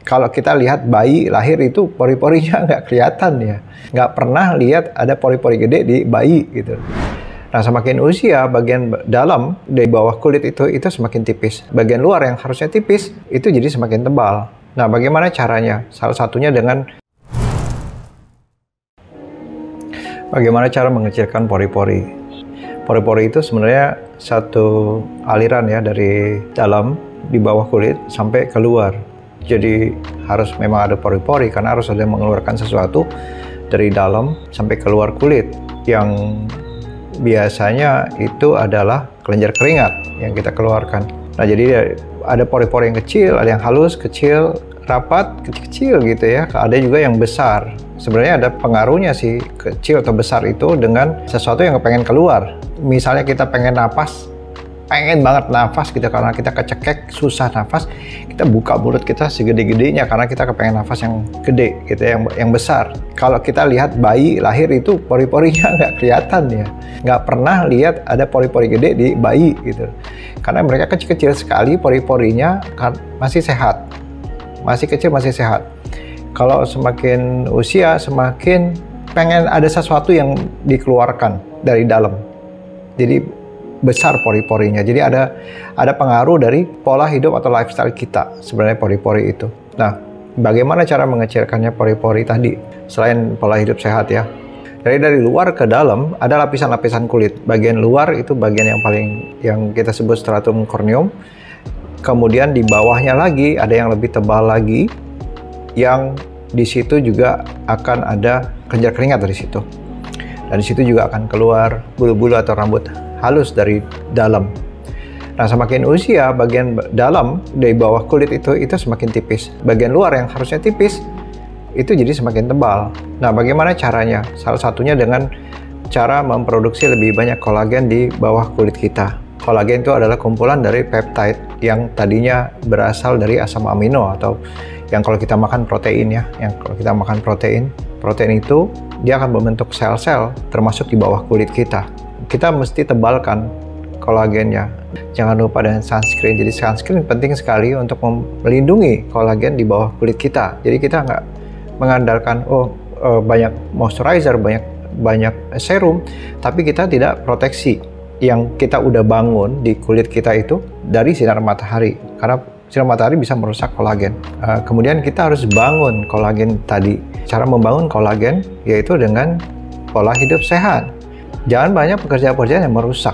Kalau kita lihat bayi lahir itu pori-porinya nggak kelihatan ya. Nggak pernah lihat ada pori-pori gede di bayi gitu. Nah, semakin usia, bagian dalam di bawah kulit itu semakin tipis. Bagian luar yang harusnya tipis, itu jadi semakin tebal. Nah, bagaimana caranya? Salah satunya dengan bagaimana cara mengecilkan pori-pori. Pori-pori itu sebenarnya satu aliran ya dari dalam di bawah kulit sampai keluar. Jadi harus memang ada pori-pori karena harus ada yang mengeluarkan sesuatu dari dalam sampai keluar kulit. Yang biasanya itu adalah kelenjar keringat yang kita keluarkan. Nah, jadi ada pori-pori yang kecil, ada yang halus, kecil, rapat, kecil gitu ya. Ada juga yang besar. Sebenarnya ada pengaruhnya sih kecil atau besar itu dengan sesuatu yang pengen keluar. Misalnya kita pengen pengen banget nafas gitu karena kita kecekek, susah nafas, kita buka mulut kita segede-gedenya karena kita kepengen nafas yang gede gitu ya, yang besar. Kalau kita lihat bayi lahir itu pori-porinya nggak kelihatan ya, nggak pernah lihat ada pori-pori gede di bayi gitu, karena mereka kecil-kecil sekali pori-porinya, masih sehat, masih kecil, masih sehat. Kalau semakin usia semakin pengen ada sesuatu yang dikeluarkan dari dalam, jadi besar pori-porinya. Jadi ada pengaruh dari pola hidup atau lifestyle kita sebenarnya pori-pori itu. Nah, bagaimana cara mengecilkannya pori-pori tadi selain pola hidup sehat ya? Dari luar ke dalam ada lapisan-lapisan kulit. Bagian luar itu bagian yang kita sebut stratum corneum. Kemudian di bawahnya lagi ada yang lebih tebal lagi, yang di situ juga akan ada kelenjar keringat dari situ. Dan di situ juga akan keluar bulu-bulu atau rambut halus dari dalam. Nah, semakin usia, bagian dalam dari bawah kulit itu semakin tipis. Bagian luar yang harusnya tipis itu jadi semakin tebal. Nah, bagaimana caranya? Salah satunya dengan cara memproduksi lebih banyak kolagen di bawah kulit kita. Kolagen itu adalah kumpulan dari peptide yang tadinya berasal dari asam amino atau yang kalau kita makan protein ya. Yang kalau kita makan protein itu dia akan membentuk sel-sel termasuk di bawah kulit kita. Kita mesti tebalkan kolagennya. Jangan lupa dengan sunscreen. Jadi sunscreen penting sekali untuk melindungi kolagen di bawah kulit kita. Jadi kita nggak mengandalkan banyak moisturizer, banyak serum, tapi kita tidak proteksi yang kita udah bangun di kulit kita itu dari sinar matahari. Karena sinar matahari bisa merusak kolagen. Kemudian kita harus bangun kolagen tadi. Cara membangun kolagen yaitu dengan pola hidup sehat. Jangan banyak pekerjaan-pekerjaan yang merusak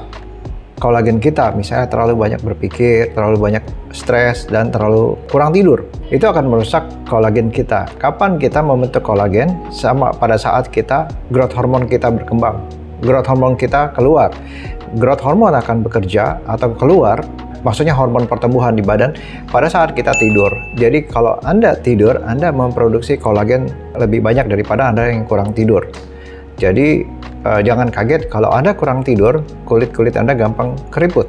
kolagen kita, misalnya terlalu banyak berpikir, terlalu banyak stres, dan terlalu kurang tidur. Itu akan merusak kolagen kita. Kapan kita membentuk kolagen? Sama pada saat growth hormone kita berkembang. Growth hormone kita keluar. Growth hormone akan bekerja atau keluar, maksudnya hormon pertumbuhan di badan, pada saat kita tidur. Jadi kalau Anda tidur, Anda memproduksi kolagen lebih banyak daripada Anda yang kurang tidur. Jadi jangan kaget kalau Anda kurang tidur, kulit Anda gampang keriput,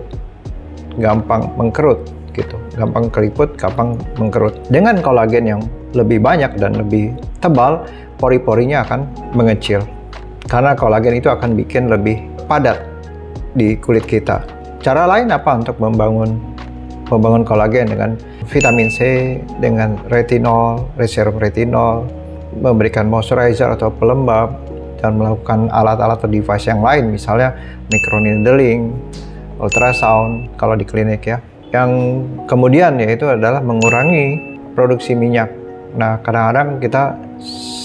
gampang mengkerut gitu, gampang keriput, gampang mengkerut. Dengan kolagen yang lebih banyak dan lebih tebal, pori-porinya akan mengecil. Karena kolagen itu akan bikin lebih padat di kulit kita. Cara lain apa untuk membangun kolagen? Dengan vitamin C, dengan retinol, serum retinol, memberikan moisturizer atau pelembab, dan melakukan alat-alat atau device yang lain, misalnya microneedling, ultrasound kalau di klinik ya. Yang kemudian yaitu adalah mengurangi produksi minyak. Nah, kadang-kadang kita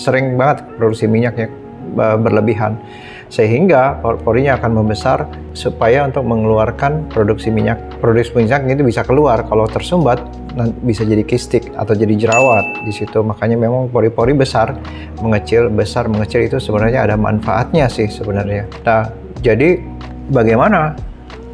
sering banget produksi minyaknya berlebihan, sehingga porinya akan membesar supaya untuk mengeluarkan produksi minyak. Produksi minyak itu bisa keluar, kalau tersumbat bisa jadi kistik atau jadi jerawat di situ. Makanya memang pori-pori besar mengecil itu sebenarnya ada manfaatnya sih sebenarnya. Nah, jadi bagaimana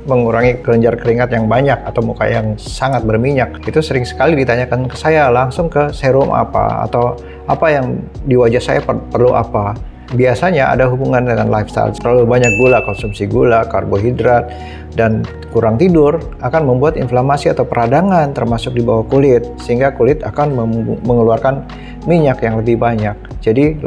mengurangi kelenjar keringat yang banyak atau muka yang sangat berminyak? Itu sering sekali ditanyakan ke saya langsung ke serum apa atau apa yang di wajah saya perlu apa. Biasanya ada hubungan dengan lifestyle. Terlalu banyak gula, konsumsi gula, karbohidrat, dan kurang tidur akan membuat inflamasi atau peradangan termasuk di bawah kulit, sehingga kulit akan mengeluarkan minyak yang lebih banyak. Jadi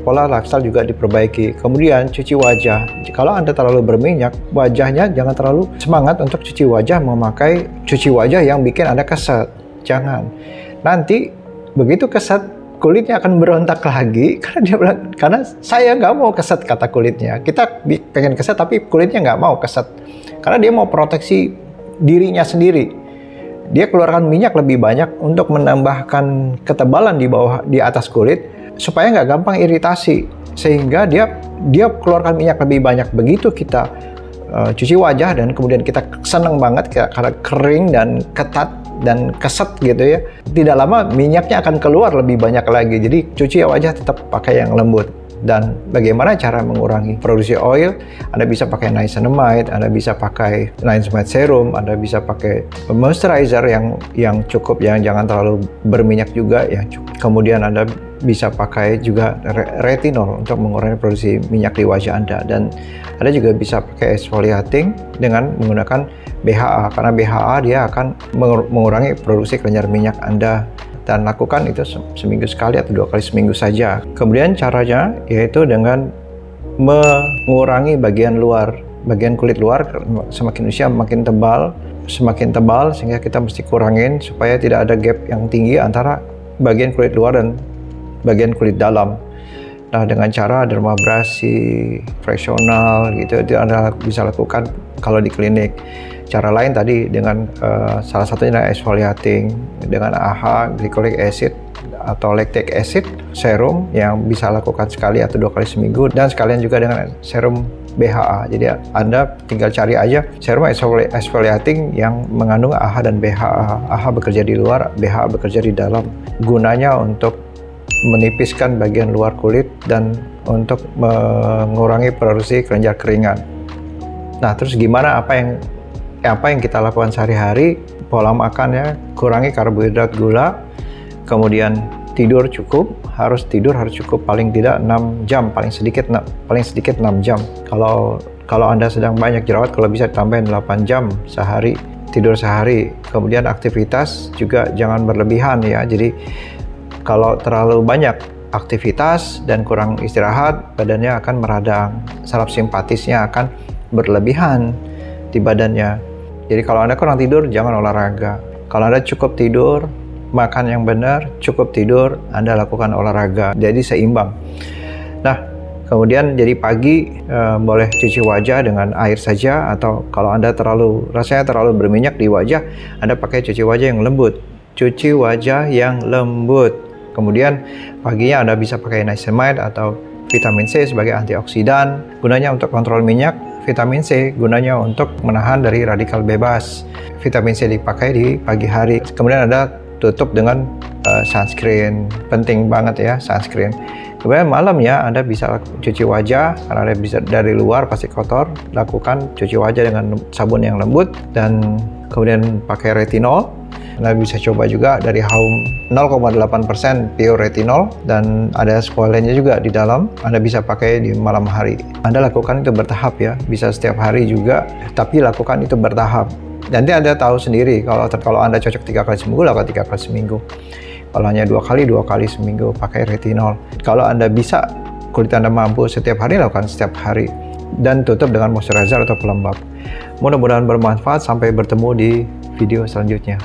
pola lifestyle juga diperbaiki. Kemudian cuci wajah. Kalau Anda terlalu berminyak, wajahnya jangan terlalu semangat untuk cuci wajah, memakai cuci wajah yang bikin Anda keset. Jangan. Nanti begitu keset, kulitnya akan berontak lagi karena dia bilang, karena saya nggak mau keset, kata kulitnya. Kita pengen keset tapi kulitnya nggak mau keset karena dia mau proteksi dirinya sendiri. Dia keluarkan minyak lebih banyak untuk menambahkan ketebalan di atas kulit supaya nggak gampang iritasi, sehingga dia keluarkan minyak lebih banyak. Begitu kita cuci wajah dan kemudian kita seneng banget karena kering dan ketat dan keset gitu ya, tidak lama minyaknya akan keluar lebih banyak lagi. Jadi cuci wajah tetap pakai yang lembut. Dan bagaimana cara mengurangi produksi oil? Anda bisa pakai niacinamide, Anda bisa pakai niacinamide serum, Anda bisa pakai moisturizer yang cukup, jangan terlalu berminyak juga ya. Kemudian Anda bisa pakai juga retinol untuk mengurangi produksi minyak di wajah Anda. Dan Anda juga bisa pakai exfoliating dengan menggunakan BHA, karena BHA dia akan mengurangi produksi kelenjar minyak Anda. Dan lakukan itu seminggu sekali atau 2 kali seminggu saja. Kemudian caranya yaitu dengan mengurangi bagian kulit luar. Semakin usia semakin tebal sehingga kita mesti kurangin supaya tidak ada gap yang tinggi antara bagian kulit luar dan bagian kulit dalam. Nah, dengan cara dermabrasi, fractional gitu, itu Anda bisa lakukan kalau di klinik. Cara lain tadi dengan salah satunya adalah exfoliating dengan AHA, glycolic acid atau lactic acid serum yang bisa lakukan sekali atau 2 kali seminggu, dan sekalian juga dengan serum BHA. Jadi Anda tinggal cari aja serum exfoliating yang mengandung AHA dan BHA. AHA bekerja di luar, BHA bekerja di dalam. Gunanya untuk menipiskan bagian luar kulit dan untuk mengurangi produksi kelenjar keringat. Nah, terus gimana, apa yang kita lakukan sehari-hari? Pola makan ya, kurangi karbohidrat, gula, kemudian tidur cukup, harus cukup paling tidak 6 jam, paling sedikit 6 jam. Kalau Anda sedang banyak jerawat, kalau bisa tambahin 8 jam sehari, tidur sehari. Kemudian aktivitas juga jangan berlebihan ya. Jadi kalau terlalu banyak aktivitas dan kurang istirahat, badannya akan meradang, saraf simpatisnya akan berlebihan di badannya. Jadi kalau Anda kurang tidur, jangan olahraga. Kalau Anda cukup tidur, makan yang benar, cukup tidur, Anda lakukan olahraga. Jadi seimbang. Nah, kemudian jadi pagi boleh cuci wajah dengan air saja, atau kalau Anda rasanya terlalu berminyak di wajah, Anda pakai cuci wajah yang lembut. Cuci wajah yang lembut. Kemudian paginya Anda bisa pakai niacinamide atau vitamin C sebagai antioksidan. Gunanya untuk kontrol minyak. Vitamin C gunanya untuk menahan dari radikal bebas. Vitamin C dipakai di pagi hari. Kemudian Anda tutup dengan sunscreen. Penting banget ya sunscreen. Kemudian malamnya Anda bisa cuci wajah, karena Anda bisa dari luar pasti kotor. Lakukan cuci wajah dengan sabun yang lembut dan kemudian pakai retinol. Anda bisa coba juga dari Haum 0,8% pure retinol, dan ada squalene juga di dalam. Anda bisa pakai di malam hari. Anda lakukan itu bertahap ya, bisa setiap hari juga, tapi lakukan itu bertahap. Nanti Anda tahu sendiri kalau Anda cocok 3 kali seminggu, lakukan 3 kali seminggu. Kalau hanya 2 kali seminggu pakai retinol. Kalau Anda bisa, kulit Anda mampu setiap hari, lakukan setiap hari. Dan tutup dengan moisturizer atau pelembab. Mudah-mudahan bermanfaat. Sampai bertemu di video selanjutnya.